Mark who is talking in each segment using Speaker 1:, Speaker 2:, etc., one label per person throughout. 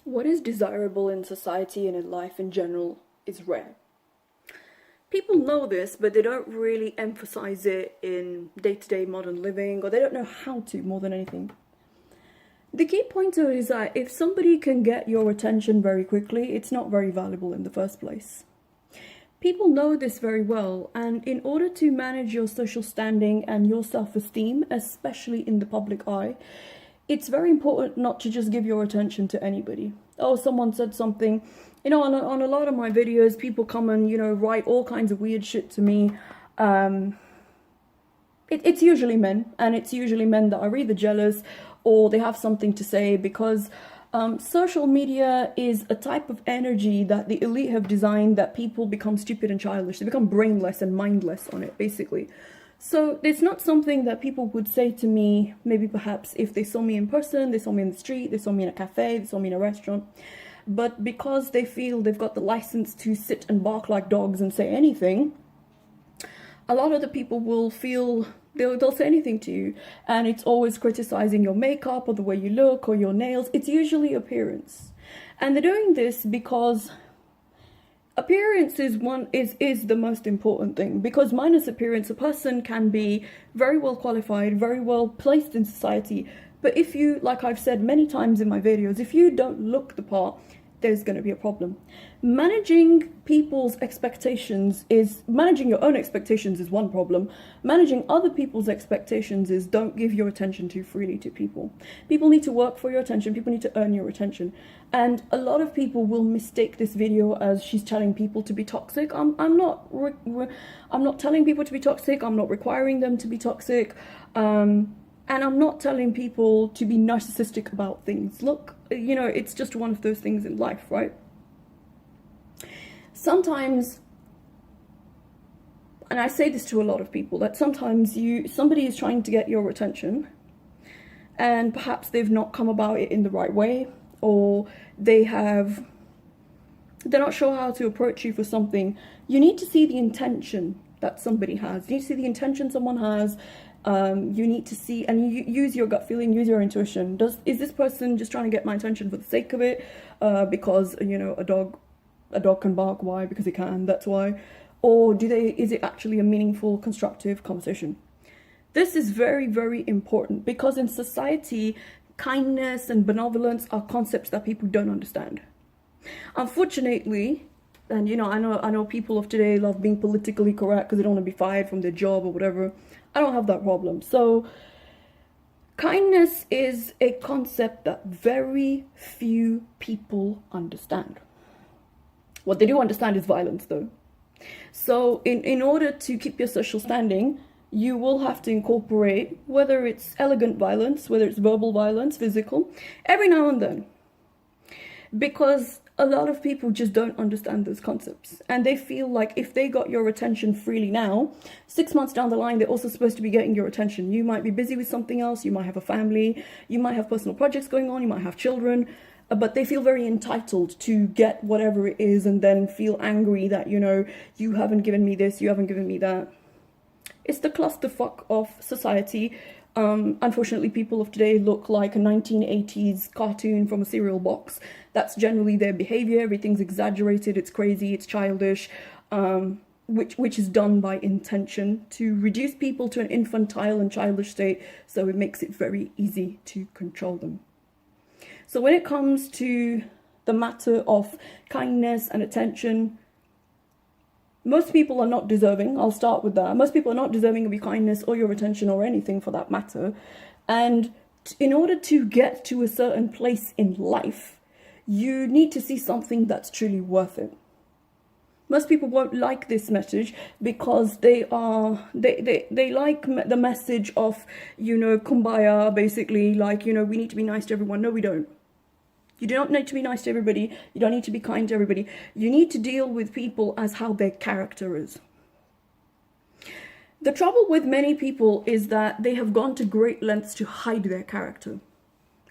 Speaker 1: What is desirable in society and in life in general is rare. People know this, but they don't really emphasize it in day-to-day modern living, or they don't know how to more than anything. The key point though is that if somebody can get your attention very quickly, it's not very valuable in the first place. People know this very well, and in order to manage your social standing and your self-esteem, especially in the public eye, it's very important not to just give your attention to anybody. Oh, someone said something. On a lot of my videos, people come and, write all kinds of weird shit to me. It's usually men, and it's usually men that are either jealous or they have something to say because social media is a type of energy that the elite have designed that people become stupid and childish. They become brainless and mindless on it, basically. So it's not something that people would say to me, maybe perhaps if they saw me in person, they saw me in the street, they saw me in a cafe, they saw me in a restaurant. But because they feel they've got the license to sit and bark like dogs and say anything, a lot of the people will feel they'll say anything to you. And it's always criticizing your makeup or the way you look or your nails. It's usually appearance. And they're doing this because appearance is the most important thing, because minus appearance, a person can be very well qualified, very well placed in society, but if you, like I've said many times in my videos, if you don't look the part, there's going to be a problem. Managing people's expectations managing your own expectations is one problem. Managing other people's expectations is don't give your attention too freely to people. People need to work for your attention. People need to earn your attention. And a lot of people will mistake this video as she's telling people to be toxic. I'm not telling people to be toxic. I'm not requiring them to be toxic. And I'm not telling people to be narcissistic about things. Look, it's just one of those things in life, right? Sometimes, and I say this to a lot of people, that sometimes somebody is trying to get your attention and perhaps they've not come about it in the right way, or they're not sure how to approach you for something. You need to see the intention that somebody has. You need to see the intention someone has. You need to see, and you use your gut feeling, use your intuition. Is this person just trying to get my attention for the sake of it? Because a dog can bark. Why? Because it can. That's why. Or is it actually a meaningful, constructive conversation? This is very, very important, because in society, kindness and benevolence are concepts that people don't understand. Unfortunately, and I know people of today love being politically correct because they don't want to be fired from their job or whatever. I don't have that problem. So kindness is a concept that very few people understand. What they do understand is violence, though. So in order to keep your social standing, you will have to incorporate, whether it's elegant violence, whether it's verbal violence, physical, every now and then. Because a lot of people just don't understand those concepts, and they feel like if they got your attention freely now, 6 months down the line, they're also supposed to be getting your attention. You might be busy with something else, you might have a family, you might have personal projects going on, you might have children, but they feel very entitled to get whatever it is and then feel angry that, you haven't given me this, you haven't given me that. It's the clusterfuck of society. Unfortunately, people of today look like a 1980s cartoon from a cereal box. That's generally their behavior. Everything's exaggerated, it's crazy, it's childish, which is done by intention to reduce people to an infantile and childish state, so it makes it very easy to control them. So when it comes to the matter of kindness and attention, most people are not deserving. I'll start with that. Most people are not deserving of your kindness or your attention or anything for that matter. And in order to get to a certain place in life, you need to see something that's truly worth it. Most people won't like this message because they like the message of, kumbaya, basically, like, we need to be nice to everyone. No, we don't. You do not need to be nice to everybody. You don't need to be kind to everybody. You need to deal with people as how their character is. The trouble with many people is that they have gone to great lengths to hide their character.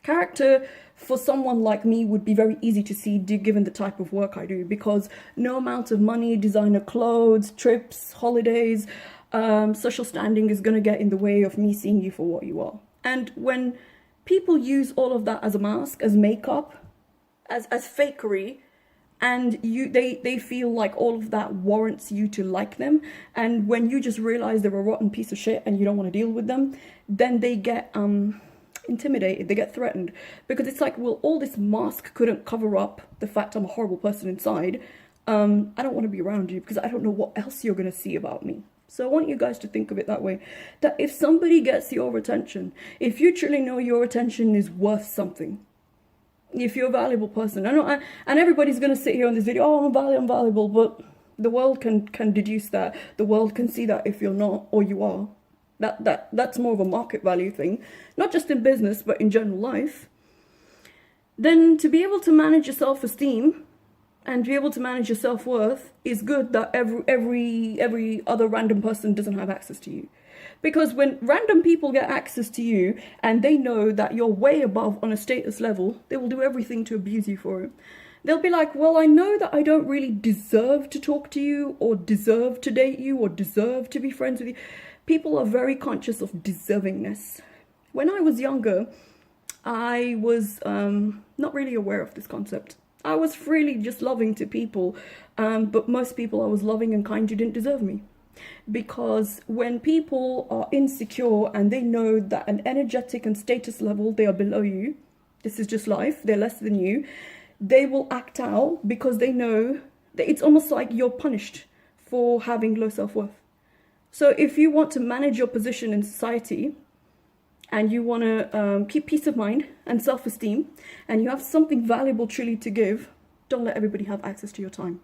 Speaker 1: Character for someone like me would be very easy to see given the type of work I do, because no amount of money, designer clothes, trips, holidays, social standing is going to get in the way of me seeing you for what you are. And when people use all of that as a mask, as makeup, as fakery, and they feel like all of that warrants you to like them. And when you just realize they're a rotten piece of shit and you don't want to deal with them, then they get intimidated, they get threatened, because it's like, well, all this mask couldn't cover up the fact I'm a horrible person inside. I don't want to be around you because I don't know what else you're going to see about me. So I want you guys to think of it that way, that if somebody gets your attention, if you truly know your attention is worth something, if you're a valuable person, and everybody's going to sit here on this video, oh, I'm valuable, but the world can deduce that. The world can see that if you're not or you are. That's more of a market value thing, not just in business, but in general life. Then to be able to manage your self-esteem and be able to manage your self-worth is good that every other random person doesn't have access to you. Because when random people get access to you and they know that you're way above on a status level, they will do everything to abuse you for it. They'll be like, well, I know that I don't really deserve to talk to you or deserve to date you or deserve to be friends with you. People are very conscious of deservingness. When I was younger, I was not really aware of this concept. I was freely just loving to people, but most people I was loving and kind to didn't deserve me. Because when people are insecure and they know that an energetic and status level, they are below you, this is just life, they're less than you, they will act out because they know that it's almost like you're punished for having low self-worth. So if you want to manage your position in society and you want to keep peace of mind and self-esteem, and you have something valuable truly to give, don't let everybody have access to your time.